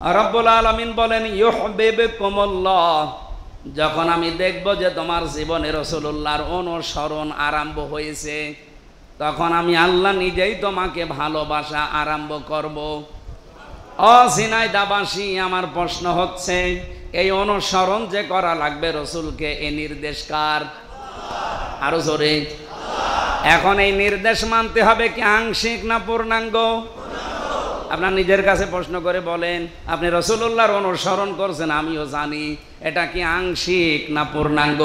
রব্বুল আলামিন বলেন ইউহিব্বুকুমুল্লাহ, যখন আমি দেখব যে তোমার জীবনে রাসূলুল্লাহর অনুসরণ আরম্ভ হয়েছে, তখন আমি আল্লাহ নিজেই তোমাকে ভালোবাসা আরম্ভ করব। ঝিনাইদহবাসী, আমার প্রশ্ন হচ্ছে, এই অনুসরণ যে করা লাগবে রাসূলকে, এই নির্দেশ কার? আরো জোরে। এখন এই নির্দেশ মানতে হবে কি আংশিক না পূর্ণাঙ্গ? আপনার নিজের কাছে প্রশ্ন করে বলেন, আপনি রাসূলুল্লাহর অনুসরণ করছেন, আমিও জানি, এটা কি আংশিক না পূর্ণাঙ্গ?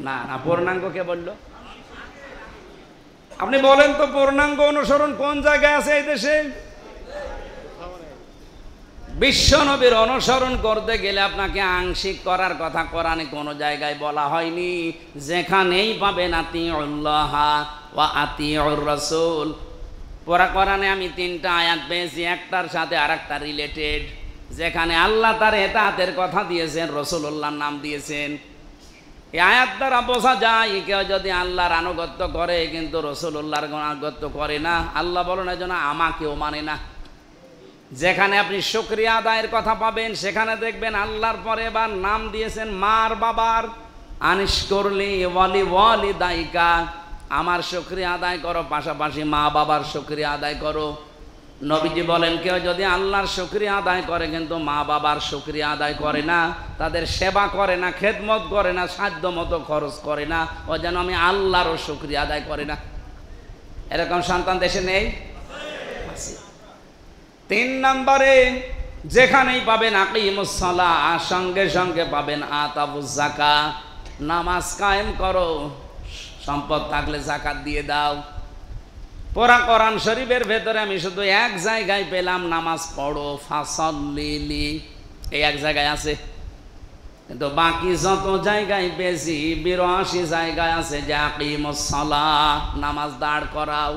না না, পূর্ণাঙ্গ কে বলল? আপনি বলেন তো, পূর্ণাঙ্গ অনুসরণ কোন জায়গায় আছে এই দেশে? বিশ্ব নবীর অনুসরণ করতে গেলে আপনাকে আংশিক করার কথা কোরআনে কোনো জায়গায় বলা হয়নি। যেখানেই পাবেন আতিউল্লাহ ওয়া আতিউর রাসূল। কোরআনে আমি 3টা আয়াত পেয়েছি, একটার সাথে আরেকটা রিলেটেড। যেখানে আল্লাহ তার ইতাআতের কথা দিয়েছেন, রাসূলুল্লাহর নাম দিয়েছেন। এই আয়াত দ্বারা বোঝা যায় কেউ যদি আল্লাহর আনুগত্য করে কিন্তু রাসূলুল্লাহর আনুগত্য করে না, আল্লাহ বলেন এজন্য আমাকেও মানে না। যেখানে আপনি শুকরিয়া আদায়ের কথা পাবেন, সেখানে দেখবেন আল্লাহর পরে এবার নাম দিয়েছেন মার বাবার। আনিশকুরলি ওয়ালি ওয়ালিদাইকা, আমার শুকরিয়া আদায় করো, পাশাপাশি মা বাবার শুকরিয়া আদায় করো। নবীজি বলেন কেউ যদি আল্লাহর শুকরিয়া আদায় করে কিন্তু মা বাবার শুকরিয়া আদায় করে না, তাদের সেবা করে না, খেদমত করে না, সাধ্য মতো খরচ করে না, ও যেন আমি আল্লাহরও শুকরিয়া আদায় করে না। এরকম সন্তান দেশে নেই? 3 নম্বরে, যেখানেই পাবেন আকিমুস সালাহ, সঙ্গে সঙ্গে পাবেন আতাবুজ যাকাত, নামাজ কায়েম করো, সম্পদ থাকলে যাকাত দিয়ে দাও। পুরা কোরআন শরীফের ভেতরে আমি শুধু এক জায়গায় পেলাম নামাজ পড়ো ফাসাল্লিলি, এই এক জায়গায় আছে, কিন্তু বাকি যত জায়গায় পেয়েছি 82 জায়গায় আছে যে আকিমুস সালাহ, নামাজ দাঁড় করাও।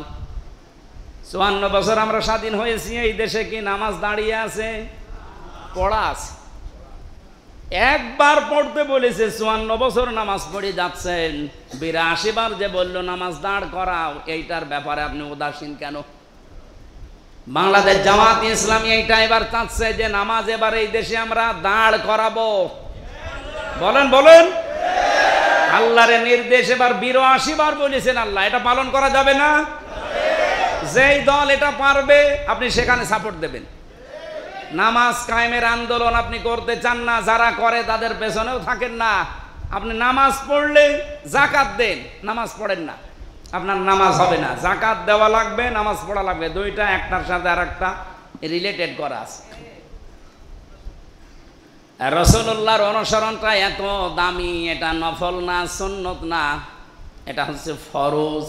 54 বছর আমরা স্বাধীন হয়েছি, এই দেশে কি নামাজ দাঁড়িয়ে আছে? পড়া আছে। একবার পড়তে বলেছে, 54 বছর নামাজ পড়ে যাচ্ছেন, 82 বার যে বলল নামাজ দাঁড় করাও, এইটার ব্যাপারে আপনি উদাসীন কেন? বাংলাদেশ জামাত ইসলামী এইটা এবার চাচ্ছে যে নামাজ এবার এই দেশে আমরা দাঁড় করাবো। বলেন বলেন। আল্লাহর নির্দেশ এবার 82 বার বলেছেন আল্লাহ, এটা পালন করা যাবে না? যেই দল এটা পারবে আপনি সেখানে সাপোর্ট দেবেন। নামাজ কায়েমের আন্দোলন আপনি করতে চান না, যারা করে তাদের পেছনেও থাকেন না। আপনি নামাজ পড়লে যাকাত দেন, নামাজ পড়েন না, আপনার নামাজ হবে না। যাকাত দেওয়া লাগবে, নামাজ পড়া লাগবে, দুইটা একটার সাথে আরেকটা রিলেটেড করা আছে। রাসূলুল্লাহর অনুসরণটা এত দামি, এটা নফল না, সুন্নত না, এটা হচ্ছে ফরজ।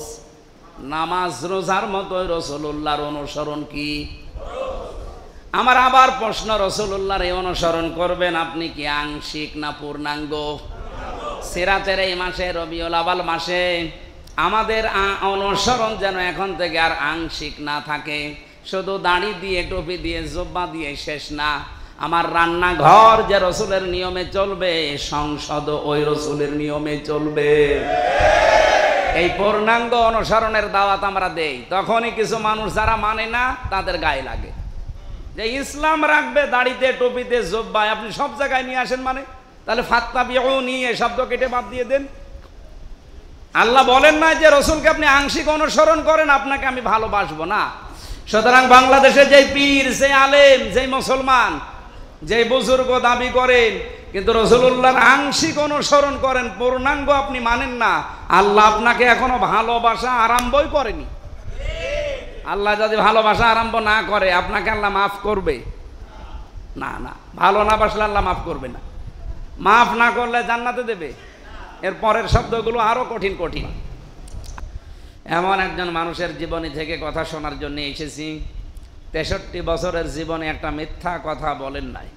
নামাজ রোজার মতো রাসূলুল্লাহর অনুসরণ কি? আমার আবার প্রশ্ন, রাসূলুল্লাহর এই অনুসরণ করবেন আপনি কি আংশিক না পূর্ণাঙ্গ? সিরাতের এই মাসে, রবিউল আউয়াল মাসে আমাদের অনুসরণ যেন এখন থেকে আর আংশিক না থাকে। শুধু দাড়ি দিয়ে, টুপি দিয়ে, জুব্বা দিয়ে শেষ না। আমার রান্নাঘর যে রাসূলের নিয়মে চলবে, সংসদ ওই রাসূলের নিয়মে চলবে। এই পূর্ণাঙ্গ অনুসরণের দাওয়াত আমরা দেই, তখনই কিছু মানুষ যারা মানে না তাদের গায়ে লাগে যে ইসলাম রাখবে দাড়িতে, টুপিতে, জুব্বায়, আপনি সব জায়গায় নিয়ে আসেন মানে, তাহলে ফাত্তাবিউনি এই শব্দ কেটে বাদ দিয়ে দেন। আল্লাহ বলেন না যে রাসূলকে আপনি আংশিক অনুসরণ করেন, আপনাকে আমি ভালোবাসবো না। সুতরাং বাংলাদেশে যেই পীর, যে আলেম, যেই মুসলমান, যেই বুজুর্গ দাবি করেন কিন্তু রাসূলুল্লাহর আংশিক অনুসরণ করেন, পূর্ণাঙ্গ আপনি মানেন না, আল্লাহ আপনাকে এখনো ভালোবাসা আরম্ভই করেনি। আল্লাহ যদি ভালোবাসা আরম্ভ না করে, আপনাকে আল্লাহ মাফ করবে? না না, ভালো না বাসলে আল্লাহ মাফ করবে না। মাফ না করলে জান্নাতে দেবে? এর পরের শব্দগুলো আরো কঠিন কঠিন। এমন একজন মানুষের জীবনী থেকে কথা শোনার জন্য এসেছি, 63 বছরের জীবনে একটা মিথ্যা কথা বলেন নাই।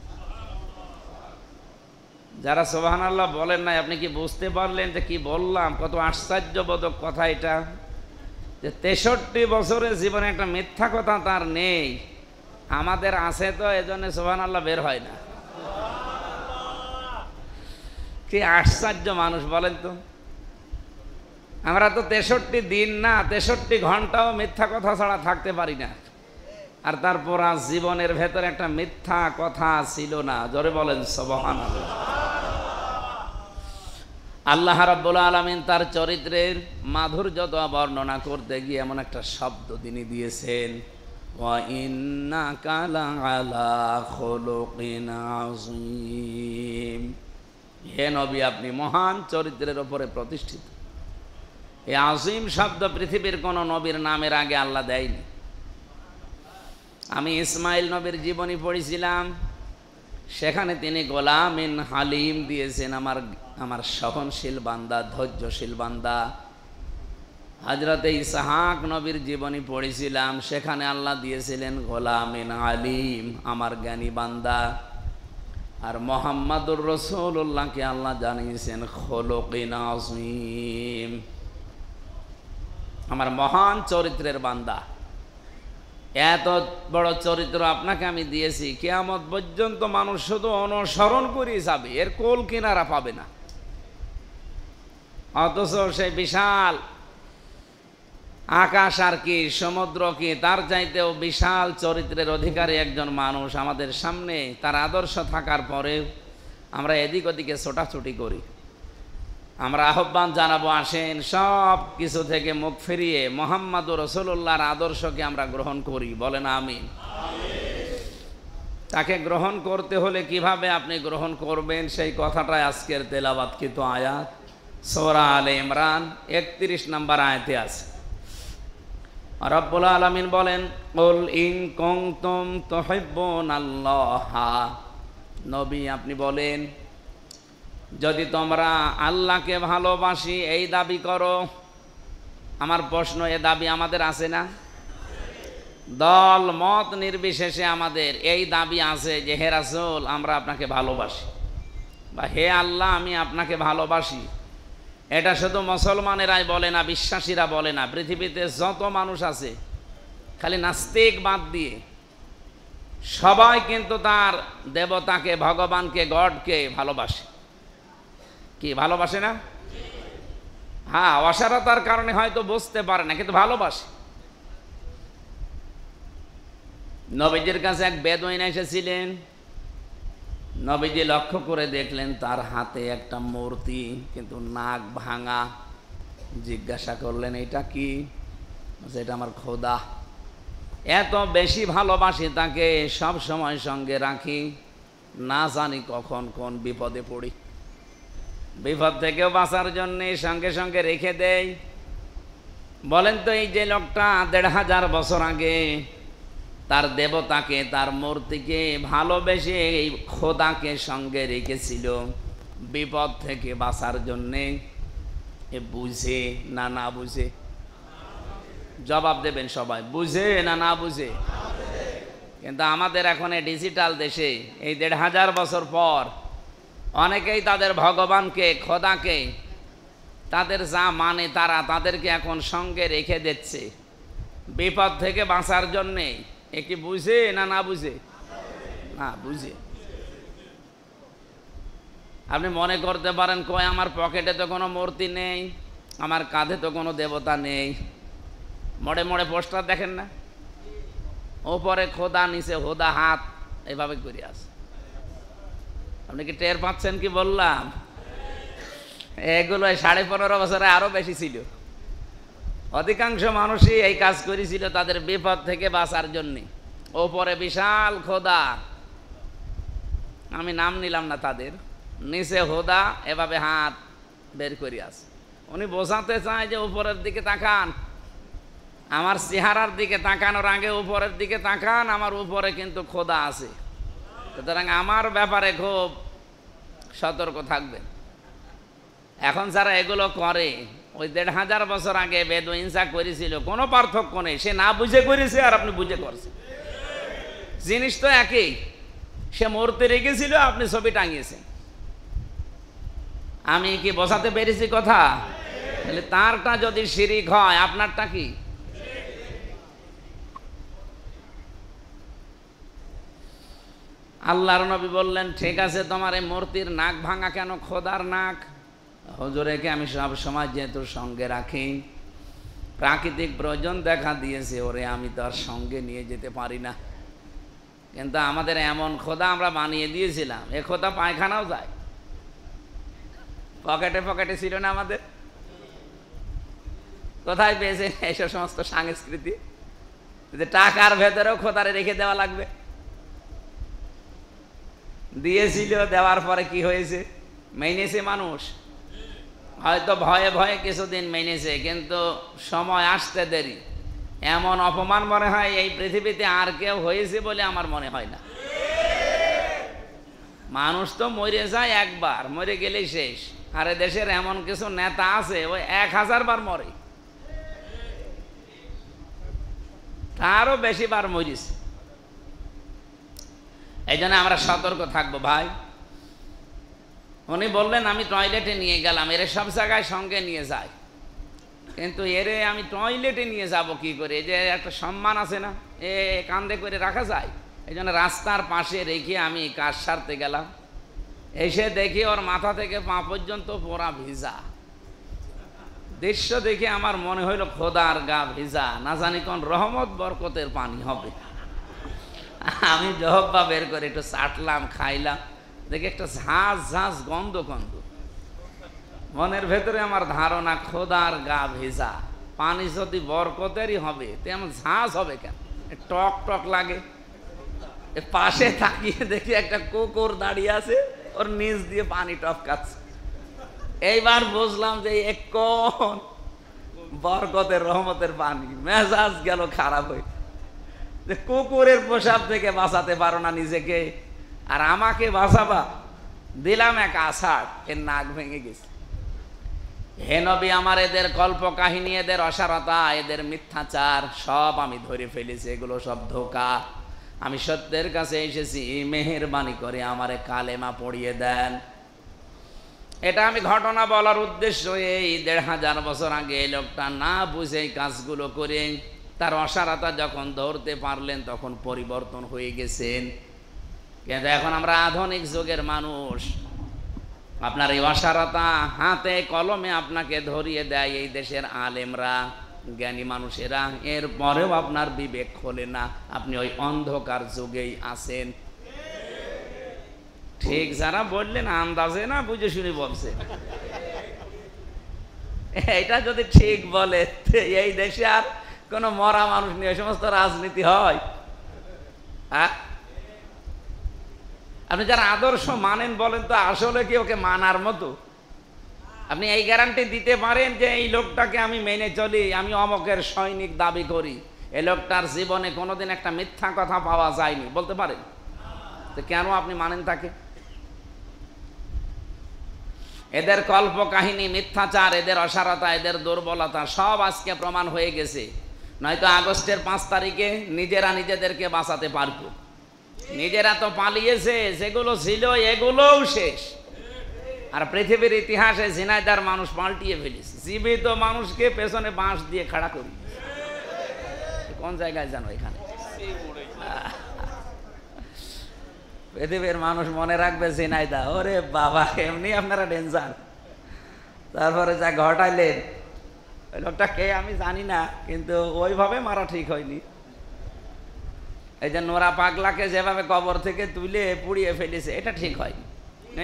যারা সুবহানাল্লাহ বলেন নাই, আপনি কি বুঝতে পারলেন যে কি বললাম? কত আশ্চর্যবোধক কথা এটা, যে 63 বছরের জীবনে একটা মিথ্যা কথা তার নেই। আমাদের আছে তো, এজন্য সুবহানাল্লাহ বের হয় না। কি আশ্চর্য মানুষ বলেন তো। আমরা তো 63 দিন না, 63 ঘন্টাও মিথ্যা কথা ছাড়া থাকতে পারি না। আর তারপর আজ জীবনের ভেতরে একটা মিথ্যা কথা ছিল না। জোরে বলেন সুবহানাল্লাহ। আল্লাহ রাব্বুল আলামিন তার চরিত্রের মাধুর্যতা বর্ণনা করতে গিয়ে এমন একটা শব্দ তিনি দিয়েছেন, ওয়া ইন্নাকা লাআলা খুলুকিন আযীম। হে নবী, আপনি মহান চরিত্রের উপরে প্রতিষ্ঠিত। এই আযীম শব্দ পৃথিবীর কোন নবীর নামের আগে আল্লাহ দেয়নি। আমি ইসমাইল নবীর জীবনী পড়েছিলাম, সেখানে তিনি গোলামিন হালিম দিয়েছেন, আমার সহনশীল বান্দা, ধৈর্যশীল বান্দা। হযরতে ইসহাক নবীর জীবনী পড়েছিলাম, সেখানে আল্লাহ দিয়েছিলেন গোলামিন আলিম, আমার জ্ঞানী বান্দা। আর মুহাম্মাদুর রাসূলুল্লাহকে আল্লাহ জানিয়েছেন খুলুকিন আযীম, আমার মহান চরিত্রের বান্দা। এত বড় চরিত্র আপনাকে আমি দিয়েছি, কিয়ামত পর্যন্ত মানুষ শুধু অনুসরণ করে যাবে, এর কোল কিনারা পাবে না। অথচ সেই বিশাল আকাশ আর কি, সমুদ্র কি, তার চাইতেও বিশাল চরিত্রের অধিকারী একজন মানুষ আমাদের সামনে। তার আদর্শ থাকার পরে আমরা এদিক ওদিকে ছোটাছুটি করি। আমরা আহ্বান জানাবো, আসেন সব কিছু থেকে মুখ ফিরিয়ে মুহাম্মাদুর রাসূলুল্লাহর আদর্শকে আমরা গ্রহণ করি। বলেন আমিন। তাকে গ্রহণ করতে হলে কিভাবে আপনি গ্রহণ করবেন, সেই কথাটাই আজকের তেলাওয়াতকৃত আয়াত সূরা আলে ইমরান 31 নম্বর আয়াতে আছে। রব্বুল আলামিন বলেন, কুল ইন কুনতুম তুহিব্বুনাল্লাহ। নবী, আপনি বলেন, যদি তোমরা আল্লাহকে ভালোবাসি এই দাবি করো। আমার প্রশ্ন, এ দাবি আমাদের আছে না? দল মত নির্বিশেষে আমাদের এই দাবি আছে যে হে রাসূল, আমরা আপনাকে ভালোবাসি, বা হে আল্লাহ, আমি আপনাকে ভালোবাসি। এটা শুধু মুসলমানেরাই বলে না, বিশ্বাসীরা বলে না। পৃথিবীতে যত মানুষ আছে, খালি নাস্তিক বাদ দিয়ে সবাই কিন্তু তার দেবতাকে, ভগবানকে, গডকে ভালোবাসে। কি ভালোবাসে না? হ্যাঁ, অসারতার কারণে হয়তো বুঝতে পারে না, কিন্তু ভালোবাসে। নবীজির কাছে এক বেদুইন এসেছিলেন। নবীজি লক্ষ্য করে দেখলেন তার হাতে একটা মূর্তি, কিন্তু নাক ভাঙা। জিজ্ঞাসা করলেন, এটা কি? এটা আমার খোদা। এত বেশি ভালোবাসি তাকে, সব সময় সঙ্গে রাখি, না জানি কখন কোন বিপদে পড়ি। বিপদ থেকেও বাঁচার জন্যে সঙ্গে সঙ্গে রেখে দেয়। বলেন তো, এই যে লোকটা ১৫০০ বছর আগে তার দেবতাকে, তার মূর্তিকে ভালোবেসে এই খোদাকে সঙ্গে রেখেছিল বিপদ থেকে বাঁচার জন্যে, এ বুঝে না না বুঝে? জবাব দেবেন সবাই, বুঝে না না বুঝে? কিন্তু আমাদের এখন এই ডিজিটাল দেশে এই ১৫০০ বছর পর অনেকেই তাদের ভগবানকে, খোদাকে, তাদের যা মানে তাদেরকে এখন সঙ্গে রেখে দিচ্ছে বিপদ থেকে বাঁচার জন্যে। এ কি বুঝে না না বুঝে? না, বুঝে। আপনি মনে করতে পারেন, কয় আমার পকেটে তো কোনো মূর্তি নেই, আমার কাঁধে তো কোনো দেবতা নেই। মোড়ে মোড়ে পোস্টার দেখেন না, ওপরে খোদা, নিচে হোদা, হাত এভাবে করে আছে। আপনি কি টের পাচ্ছেন কি বললাম? এগুলো 15.5 বছরে আরো বেশি ছিল। অধিকাংশ মানুষই এই কাজ করেছিল তাদের বিপদ থেকে বাঁচার জন্য। ওপরে বিশাল খোদা, আমি নাম নিলাম না তাদের, নিচে হোদা, এভাবে হাত বের করে আছে। উনি বোঝাতে চায় যে উপরের দিকে তাকান, আমার চেহারার দিকে তাকানোর আগে উপরের দিকে তাকান, আমার উপরে কিন্তু খোদা আছে। সুতরাং আমার ব্যাপারে খুব সতর্ক থাকবেন। এখন যারা এগুলো করে, ওই ১৫০০ বছর আগে বেদুইনসা করেছিল, কোনো পার্থক্য নেই। সে না বুঝে করেছে আর আপনি বুঝে করছেন, জিনিস তো একই। সে মূর্তি রেখেছিল, আপনি ছবি টাঙিয়েছেন। আমি কি বোঝাতে পেরেছি কথা? তাহলে তারটা যদি শিরিক হয়, আপনারটা কি? আল্লাহর নবী বললেন, ঠিক আছে, তোমার এই মূর্তির নাক ভাঙা কেন? খোদার নাক। হুজুরকে আমি সব সময় যেহেতু সঙ্গে রাখি, প্রাকৃতিক প্রয়োজন দেখা দিয়েছে, ওরে আমি তো আর সঙ্গে নিয়ে যেতে পারি না। কিন্তু আমাদের এমন খোদা আমরা বানিয়ে দিয়েছিলাম, এ খোদা পায়খানাও যায়। পকেটে পকেটে ছিল না আমাদের? কোথায় পেয়েছে এইসব সমস্ত সংস্কৃতি যে টাকার ভেতরেও খোদারে রেখে দেওয়া লাগবে? দিয়েছিল, দেওয়ার পরে কি হয়েছে? মেনেছে মানুষ, হয়তো ভয়ে ভয়ে কিছুদিন মেনেছে, কিন্তু সময় আসতে দেরি। এমন অপমান মনে হয় এই পৃথিবীতে আর কেউ হয়েছে বলে আমার মনে হয় না। মানুষ তো মরে যায় একবার, মরে গেলেই শেষ। আর দেশের এমন কিছু নেতা আছে ওই 1000 বার মরে, তারও বেশি বার মরিস। এই জন্য আমরা সতর্ক থাকবো ভাই। উনি বললেন আমি টয়লেটে নিয়ে গেলাম, এর সব জায়গায় সঙ্গে নিয়ে যায়, কিন্তু এরে আমি টয়লেটে নিয়ে যাব কি করে? এই যে একটা সম্মান আছে না, এ কান্দে করে রাখা যায়? এই জন্য রাস্তার পাশে রেখে আমি কাজ সারতে গেলাম, এসে দেখি ওর মাথা থেকে পা পর্যন্ত পুরা ভিজা। দৃশ্য দেখে আমার মনে হইল খোদার গা ভিজা, না জানি কোন রহমত বরকতের পানি হবে। আমি জহব্বা বের করে একটু চাটলাম, খাইলাম, দেখি একটা ঝাঁঝ ঝাঁঝ গন্ধ গন্ধ। মনের ভেতরে আমার ধারণা খোদার গা ভেজা, পানি যদি বরকতেরই হবে তেমন ঝাঁঝ হবে কেন? টক টক লাগে। পাশে তাকিয়ে দেখি একটা কুকুর দাঁড়িয়ে আছে, ওর নিচ দিয়ে পানি টপকাচ্ছে। এইবার বুঝলাম যে কোন বরকতের রহমতের পানি। মেজাজ গেল খারাপ হয়ে, যে কুকুরের পোশাক থেকে বাঁচাতে পারো না নিজেকে, আর আমাকে বাঁচাবা। দিলাম এক আষাঢ়, এর নাক ভেঙে গেছে। হে নবী, আমার এদের কল্প কাহিনী, এদের অসারতা, এদের মিথ্যাচার সব আমি ধরে ফেলেছি, এগুলো সব ধোঁকা। আমি সত্যের কাছে এসেছি, মেহেরবানি করে আমারে কালেমা পড়িয়ে দেন। এটা আমি ঘটনা বলার উদ্দেশ্য এই 1500 বছর আগে এই লোকটা না বুঝে এই কাজগুলো করে তার অসারতা যখন ধরতে পারলেন তখন পরিবর্তন হয়ে গেছেন। কিন্তু এখন আমরা আধুনিক যুগের মানুষ, আপনার এই অসারতা হাতে কলমে আপনাকে ধরিয়ে দেয় এই দেশের আলেমরা, জ্ঞানী মানুষেরা, এরপরেও আপনার বিবেক খোলে না, আপনি ওই অন্ধকার যুগেই আছেন। ঠিক যারা বললেন আন্দাজে না বুঝে শুনে বলছে। এটা যদি ঠিক বলে এই দেশে আর কোনো মরা মানুষ নিয়ে ওই সমস্ত রাজনীতি হয়? আপনি যারা আদর্শ মানেন বলেন তো আসলে কি ওকে মানার মতো? আপনি এই গ্যারান্টি দিতে পারেন যে এই লোকটাকে আমি মেনে চলি, আমি অমকের সৈনিক দাবি করি, এই লোকটার জীবনে কোনোদিন একটা মিথ্যা কথা পাওয়া যায়নি, বলতে পারেন? তো কেন আপনি মানেন তাকে? এদের কল্প কাহিনী, মিথ্যাচার, এদের অসারতা, এদের দুর্বলতা সব আজকে প্রমাণ হয়ে গেছে। নয়তো আগস্টের 5 তারিখে নিজেরা নিজেদেরকে বাঁচাতে পারতো। নিজেরা তো পালিয়েছে, যেগুলো ছিল এগুলোও শেষ। আর পৃথিবীর ইতিহাসে ঝিনাইদার মানুষ পাল্টিয়ে ফেলেছে, জীবিত মানুষকে পেছনে বাঁশ দিয়ে খাড়া করি। কোন জায়গায় জানো? এখানে পৃথিবীর মানুষ মনে রাখবে ঝিনাইদা, ওরে বাবা এমনি আপনারা ডেঞ্জার। তারপরে যা ঘটাইলেন, ওই লোকটা কে আমি জানি না, কিন্তু ওইভাবে মারা ঠিক হয়নি। এই যে নোরা পাগলাকে যেভাবে কবর থেকে তুলে পুড়িয়ে ফেলেছে, এটা ঠিক হয়নি।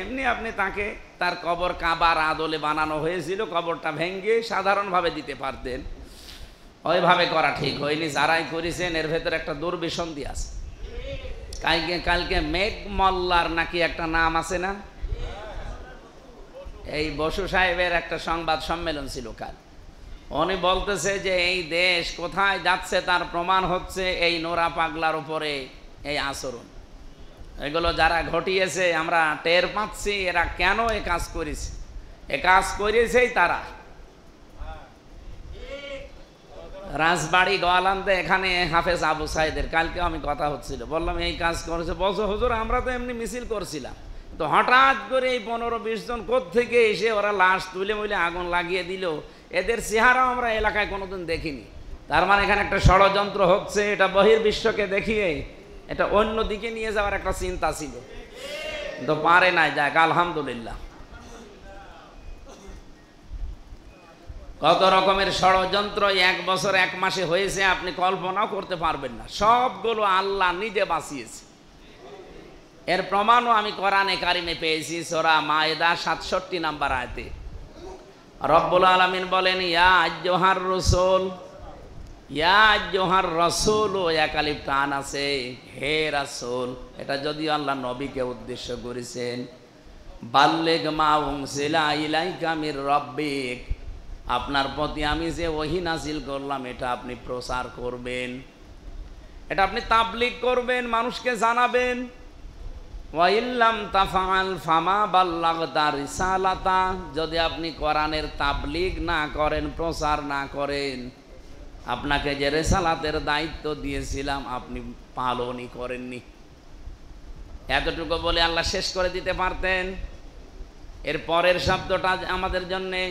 এমনি আপনি তাকে তার কবর কাবার আদলে বানানো হয়েছিল, কবরটা ভেঙে সাধারণভাবে দিতে পারতেন, ওইভাবে করা ঠিক হয়নি। যারাই করেছেন এর ভেতরে একটা দুর্বিসন্ধি আছে। কালকে মেঘ মল্লার নাকি একটা নাম আছে না? এই বসু সাহেবের একটা সংবাদ সম্মেলন ছিল কাল। উনি বলতেছে যে এই দেশ কোথায় যাচ্ছে তার প্রমাণ হচ্ছে এই নোরা পাগলার উপরে এই আচরণ। এগুলো যারা ঘটিয়েছে আমরা টের পাচ্ছি এরা কেন এ কাজ করেছে। এ কাজ করেছেই তারা। রাজবাড়ি গোয়ালান্দে এখানে হাফেজ আবু সাইদের কালকে আমি কথা হচ্ছিল, বললাম এই কাজ করেছে। বলছো হুজুর আমরা তো এমনি মিছিল করছিলাম, তো হঠাৎ করে এই 15-20 জন কোত্থেকে এসে ওরা লাশ তুলে মুলে আগুন লাগিয়ে দিল। এদের চেহারাও আমরা এলাকায় কোনোদিন দেখিনি। তার মানে এখানে একটা ষড়যন্ত্র হচ্ছে, এটা বহির্বিশ্বকে দেখিয়ে এটা অন্য দিকে নিয়ে যাওয়ার একটা চিন্তা ছিল, তো পারে নাই। যাক আলহামদুলিল্লাহ। কত রকমের ষড়যন্ত্র 1 বছর 1 মাসে হয়েছে আপনি কল্পনাও করতে পারবেন না। সবগুলো আল্লাহ নিজে বাঁচিয়েছে। এর প্রমাণও আমি কোরআনে কারিমে পেয়েছি। সূরা মায়েদা 67 নম্বর আয়াতে রব্বুল আলামিন বলেন, ইয়া আইয়ুহার রাসূল, ইয়া আইয়ুহার রাসূল, একালিফ টান আছে, হে রাসূল। এটা যদিও আল্লাহ নবীকে উদ্দেশ্য করেছেন। বাল্লিগ মা উনজিলা ইলাইকা মির রাব্বিক, আপনার প্রতি আমি যে ওহী নাযিল করলাম এটা আপনি প্রচার করবেন, এটা আপনি তাবলীগ করবেন, মানুষকে জানাবেন। ওয়া ইল্লাম তাফআল ফামা বাল্লাগতা রিসালাতা, যদি আপনি কোরআনের তাবলীগ না করেন, প্রচার না করেন, আপনাকে যে রিসালাতের দায়িত্ব দিয়েছিলাম আপনি পালনই করেননি। এতটুকু বলে আল্লাহ শেষ করে দিতে পারতেন। এর পরের শব্দটা আমাদের জন্যে,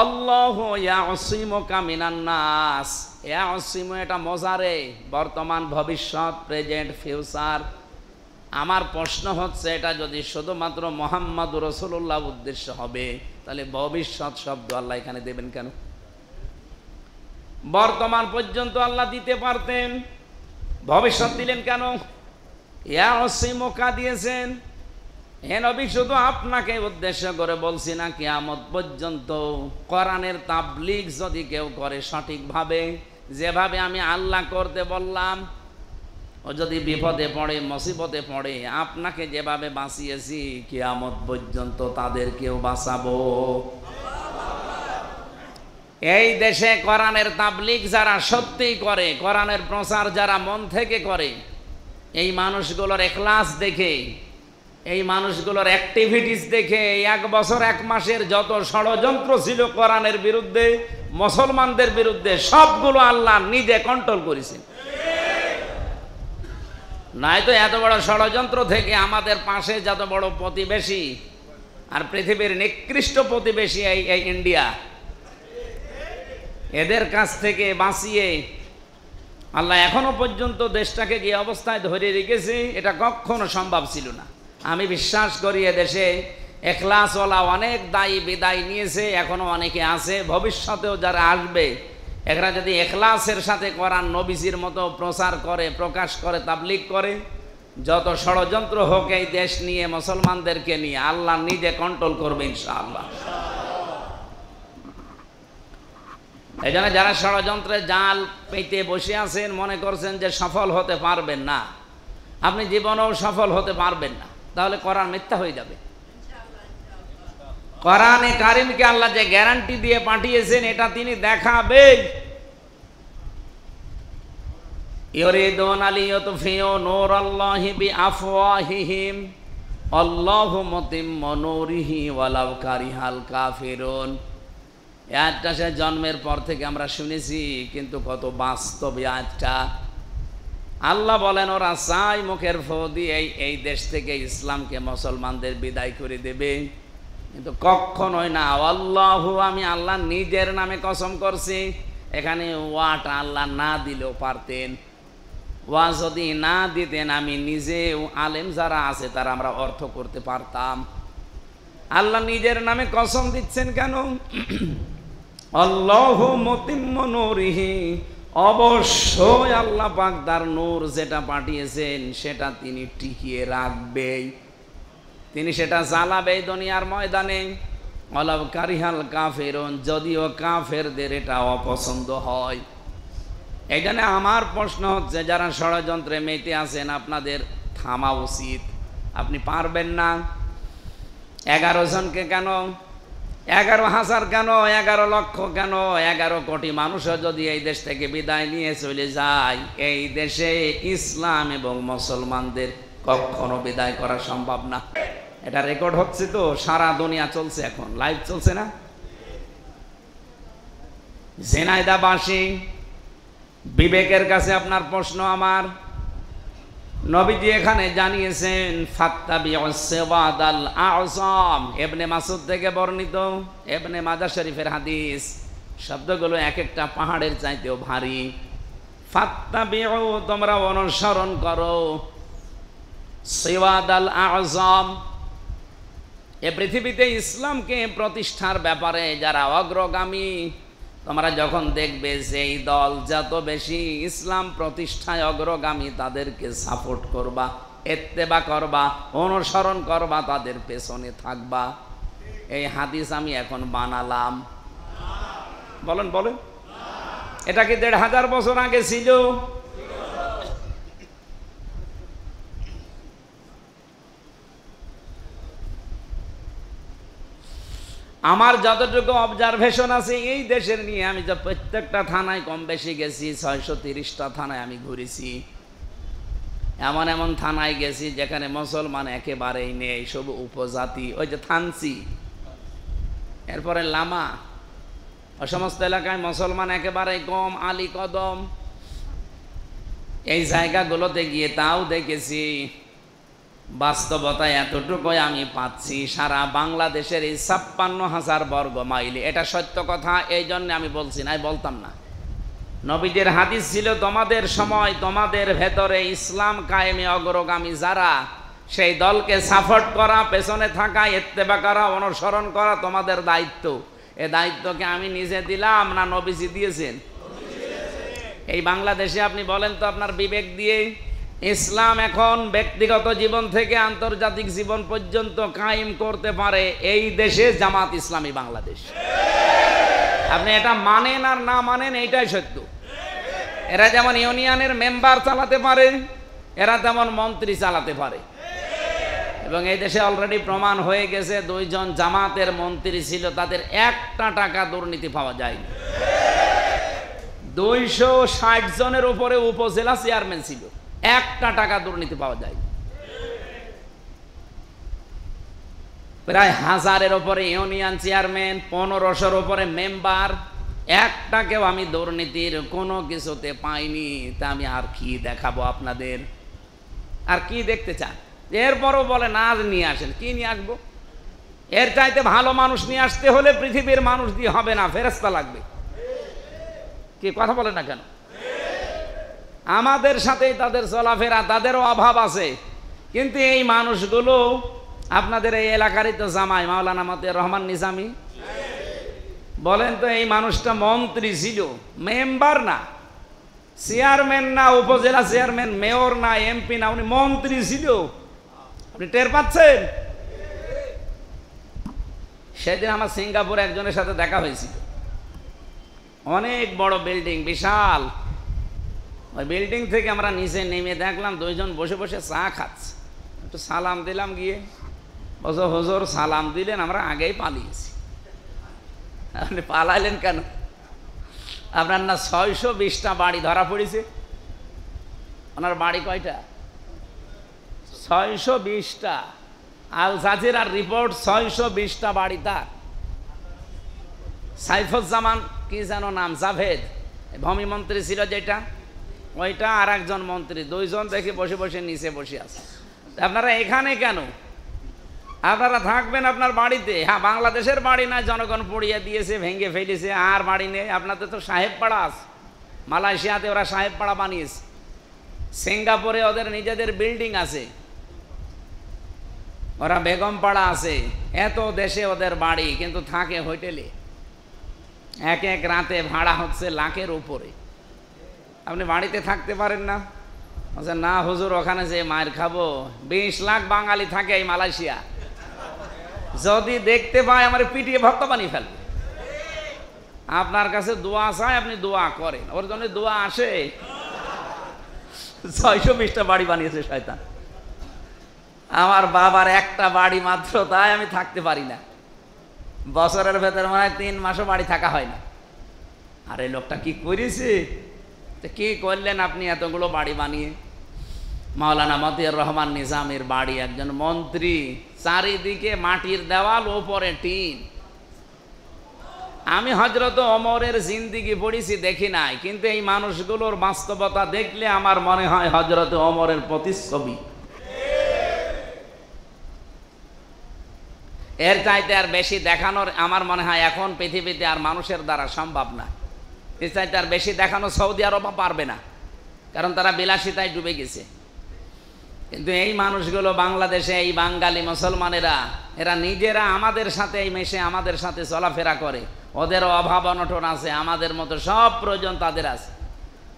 আল্লাহু ইয়াসিমুকা মিনান নাস। ইয়াসিমু এটা মজারে, বর্তমান, ভবিষ্যৎ, প্রেজেন্ট, ফিউচার। আমার প্রশ্ন হচ্ছে, এটা যদি শুধুমাত্র মুহাম্মদুর রাসূলুল্লাহ উদ্দেশ্য হবে, তাহলে ভবিষ্যৎ শব্দ আল্লাহ এখানে দেবেন কেন? বর্তমান পর্যন্ত আল্লাহ দিতে পারতেন, ভবিষ্যৎ দিলেন কেন? ইয়াসিমুকা দিয়েছেন। হে নবী, শুধু আপনাকে উদ্দেশ্য করে বলছি না, কিয়ামত পর্যন্ত কোরআনের তাবলীগ যদি কেউ করে সঠিকভাবে, যেভাবে আমি আল্লাহ করতে বললাম, ও যদি বিপদে পড়ে, মুসিবতে পড়ে, আপনাকে যেভাবে বাঁচিয়েছি কিয়ামত পর্যন্ত তাদেরকেও বাঁচাবো। এই দেশে কোরআনের তাবলীগ যারা সত্যিই করে, কোরআনের প্রচার যারা মন থেকে করে, এই মানুষগুলোর ইখলাস দেখে, এই মানুষগুলোর অ্যাক্টিভিটিস দেখে 1 বছর 1 মাসের যত ষড়যন্ত্র ছিল কোরআনের বিরুদ্ধে, মুসলমানদের বিরুদ্ধে, সবগুলো আল্লাহ নিজে কন্ট্রোল করেছেন। নাই তো এত বড় ষড়যন্ত্র থেকে আমাদের পাশে যত বড় প্রতিবেশী, আর পৃথিবীর নিকৃষ্ট প্রতিবেশী এই ইন্ডিয়া, এদের কাছ থেকে বাঁচিয়ে আল্লাহ এখনো পর্যন্ত দেশটাকে যে অবস্থায় ধরে রেখেছে, এটা কখনো সম্ভব ছিল না। আমি বিশ্বাস করি এদেশে ইখলাসওয়ালা অনেক দায়ী বিদায় নিয়েছে, এখনো অনেকে আছে, ভবিষ্যতেও যারা আসবে, এরা যদি ইখলাসের সাথে কোরআন নবীজির মতো প্রচার করে, প্রকাশ করে, তাবলীগ করে, যত ষড়যন্ত্র হোক এই দেশ নিয়ে, মুসলমানদেরকে নিয়ে, আল্লাহ নিজে কন্ট্রোল করবে ইনশাআল্লাহ। এই জন্য যারা ষড়যন্ত্রের জাল পেতে বসে আছেন, মনে করছেন যে সফল হতে পারবেন না, আপনি জীবনেও সফল হতে পারবেন না, তাহলে কোরআন মিথ্যা হয়ে যাবে। কোরআনে কারিমকে আল্লাহ যে গ্যারান্টি দিয়ে পাঠিয়েছেন, এটা তিনি দেখাবেন। ইউরিদুনা লিইউতফিউ নূরাল্লাহি বিআফওয়াহিহিম আল্লাহু মুতিম্মু নূরিহি ওয়ালাউ কারিহাল কাফিরুন। আয়াতটা সে জন্মের পর থেকে আমরা শুনেছি, কিন্তু কত বাস্তব আয়াতটা। আল্লাহ বলেন, ওরা চাই মুখের ফু দিয়ে এই দেশ থেকে ইসলামকে, মুসলমানদের বিদায় করে দেবে, কিন্তু কখনোই না। আল্লাহু, আমি আল্লাহ নিজের নামে কসম করছি। এখানে ওয়াটা আল্লাহ না দিলেও পারতেন, ওয়া যদি না দিতেন আমি নিজেও, আলেম যারা আছে তারা আমরা অর্থ করতে পারতাম। আল্লাহ নিজের নামে কসম দিচ্ছেন কেন? আল্লাহু মুতিম্মু নূরিহি, অবশ্যই আল্লাহ পাক তার নূর যেটা পাঠিয়েছেন সেটা তিনি টিকিয়ে রাখবেই, তিনি সেটা জ্বালাবে দুনিয়ার ময়দানে। ওয়ালাউ কারিহাল কাফিরুন, যদিও কাফেরদের এটা অপছন্দ হয়। এই জন্য আমার প্রশ্ন হচ্ছে, যারা ষড়যন্ত্রে মেতে আছেন, আপনাদের থামা উচিত। আপনি পারবেন না। 11 জনকে কেন, 11,000 কেন, 11 লক্ষ কেন, 11 কোটি মানুষও যদি এই দেশ থেকে বিদায় নিয়ে চলে যায়, এই দেশে ইসলাম এবং মুসলমানদের কখনো বিদায় করা সম্ভব না। এটা রেকর্ড হচ্ছে তো, সারা দুনিয়া চলছে, এখন লাইভ চলছে না? ঝিনাইদহবাসী, বিবেকের কাছে আপনার প্রশ্ন আমার, নবীজি এখানে জানিয়েছেন ফাত্তাবিউস সিরাতাল আযম, ইবনে মাসউদ থেকে বর্ণিত, ইবনে মাজাহ শরীফের হাদিস। শব্দগুলো এক একটা পাহাড়ের চাইতেও ভারী। ফাত্তাবিউ, তোমরা অনুসরণ করো, সিরাতাল আযম, এ পৃথিবীতে ইসলামকে প্রতিষ্ঠার ব্যাপারে যারা অগ্রগামী, তোমরা যখন দেখবে যে এই দল যত বেশি ইসলাম প্রতিষ্ঠায় অগ্রগামী তাদেরকে সাপোর্ট করবা, ইত্তেবা করবা, অনুসরণ করবা, তাদের পেছনে থাকবা। এই হাদিস আমি এখন বানালাম। বলেন বলেন, এটা কি ১৫০০ বছর আগে ছিল? আমার যতটুকু অবজারভেশন আছে এই দেশের নিয়ে, আমি যে প্রত্যেকটা থানায় কম বেশি গেছি, ৬৩০টা থানায় আমি ঘুরেছি। এমন এমন থানায় গেছি যেখানে মুসলমান একেবারেই নেই, সব উপজাতি। ওই যে থানচি, এরপরে লামা, ওই সমস্ত এলাকায় মুসলমান একেবারেই কম, আলী কদম, এই জায়গাগুলোতে গিয়ে তাও দেখেছি বাস্তবতায় এতটুকুই আমি পাচ্ছি। সারা বাংলাদেশের এই ৫৬,০০০ বর্গ মাইল, এটা সত্য কথা, এই জন্য আমি বলছি, নাই বলতাম না। নবীদের হাদিস ছিল, তোমাদের সময় তোমাদের ভেতরে ইসলাম কায়েমে অগ্রগামী যারা, সেই দলকে সাপোর্ট করা, পেছনে থাকা, ইত্তেবা করা, অনুসরণ করা তোমাদের দায়িত্ব। এ দায়িত্বকে আমি নিজে দিলাম না নবীজি দিয়েছেন? এই বাংলাদেশে আপনি বলেন তো আপনার বিবেক দিয়ে, ইসলাম এখন ব্যক্তিগত জীবন থেকে আন্তর্জাতিক জীবন পর্যন্ত কায়েম করতে পারে এই দেশে জামাত ইসলামী বাংলাদেশ। আপনি এটা মানেন আর না মানেন, এইটাই সত্য। এরা যেমন ইউনিয়নের মেম্বার চালাতে পারে, এরা তেমন মন্ত্রী চালাতে পারে। এবং এই দেশে অলরেডি প্রমাণ হয়ে গেছে, ২ জন জামাতের মন্ত্রী ছিল, তাদের একটা টাকা দুর্নীতি পাওয়া যায়নি। ২৬০ জনের উপরে উপজেলা চেয়ারম্যান ছিল, একটা টাকা দুর্নীতি পাওয়া যায়। প্রায় ১০০০-এর উপরে ইউনিয়ন চেয়ারম্যান, ১৫০০-র উপরে মেম্বার, একটাকেও আমি দুর্নীতির কোনো কিছুতে পাইনি। তা আমি আর কি দেখাবো আপনাদের? আর কি দেখতে চান? এরপরও বলে না নিয়ে আসেন, কি নিয়ে আসবো? এর চাইতে ভালো মানুষ নিয়ে আসতে হলে পৃথিবীর মানুষ দিয়ে হবে না, ফেরেশতা লাগবে। কি কথা বলে না কেন? আমাদের সাথেই তাদের চলাফেরা, তাদেরও অভাব আছে। কিন্তু এই মানুষগুলো আপনাদের এই এলাকারই তো জামাই, মাওলানা মতিয়ার রহমান নিজামী। বলেন তো, এই মানুষটা মন্ত্রী ছিল, মেম্বার না, চেয়ারম্যান না, উপজেলা চেয়ারম্যান, মেয়র না, এমপি না, উনি মন্ত্রী ছিল। আপনি টের পাচ্ছেন? সেদিন আমার সিঙ্গাপুরে একজনের সাথে দেখা হয়েছিল, অনেক বড় বিল্ডিং, বিশাল। ওই বিল্ডিং থেকে আমরা নিচে নেমে দেখলাম ২ জন বসে বসে চা খাচ্ছে। একটু সালাম দিলাম, গিয়ে বলছো হুজুর সালাম দিলেন, আমরা আগেই পালিয়েছি। আপনি পালাইলেন কেন? আপনার না ৬২০টা বাড়ি ধরা পড়েছে। ওনার বাড়ি কয়টা? ৬২০টা। আল জাজিরার রিপোর্ট, ৬২০টা বাড়ি তার। সাইফুজ্জামান কি যেন নাম, জাভেদ, ভূমি মন্ত্রী ছিল যেটা, ওইটা, আর একজন মন্ত্রী, ২ জন দেখে বসে বসে নিচে বসে আছে। আপনারা এখানে কেন? আপনারা থাকবেন আপনার বাড়িতে। হ্যাঁ, বাংলাদেশের বাড়ি না, জনগণ পড়িয়ে দিয়েছে, ভেঙে ফেলেছে, আর বাড়ি নেই। আপনাদের তো সাহেব পাড়া আছে, মালয়েশিয়াতে ওরা সাহেব পাড়া বানিয়েছে, সিঙ্গাপুরে ওদের নিজেদের বিল্ডিং আছে, ওরা বেগম পাড়া আছে, এত দেশে ওদের বাড়ি, কিন্তু থাকে হোটেলে। এক এক রাতে ভাড়া হচ্ছে লাখের উপরে। আপনি বাড়িতে থাকতে পারেন না? বলছে না হুজুর, ওখানে যে মায়ের খাবো। ২০ লাখ বাঙালি থাকে এই মালয়েশিয়া, যদি দেখতে পায় আমার পিটিয়ে ভক্ত বানিয়ে ফেলবে। আপনার কাছে দোয়া চায়, আপনি দোয়া করেন, ওর জন্য দোয়া আসে। ৬২০টা বাড়ি বানিয়েছে শয়তান। আমার বাবার একটা বাড়ি মাত্র, তাই আমি থাকতে পারি না। বছরের ভেতরে মনে হয় ৩ মাসও বাড়ি থাকা হয় না। আর এই লোকটা কি করেছে? কি করলেন আপনি এতগুলো বাড়ি বানিয়ে? মাওলানা মতিয়ার রহমান নিজামীর বাড়ি, একজন মন্ত্রী, চারিদিকে মাটির দেওয়াল, ওপরে টিন। আমি হযরত ওমরের জিন্দিগি পড়েছি, দেখি নাই, কিন্তু এই মানুষগুলোর বাস্তবতা দেখলে আমার মনে হয় হযরত ওমরের প্রতিচ্ছবি। এর চাইতে আর বেশি দেখানোর আমার মনে হয় এখন পৃথিবীতে আর মানুষের দ্বারা সম্ভব না। এর চাইতে আর বেশি দেখানো সৌদি আরবও পারবে না, কারণ তারা বিলাসিতায় ডুবে গেছে। কিন্তু এই মানুষগুলো বাংলাদেশে, এই বাঙালি মুসলমানেরা, এরা নিজেরা আমাদের সাথে মেশে আমাদের সাথে চলাফেরা করে, ওদেরও অভাব অনটন আছে, আমাদের মতো সব প্রয়োজন তাদের আছে,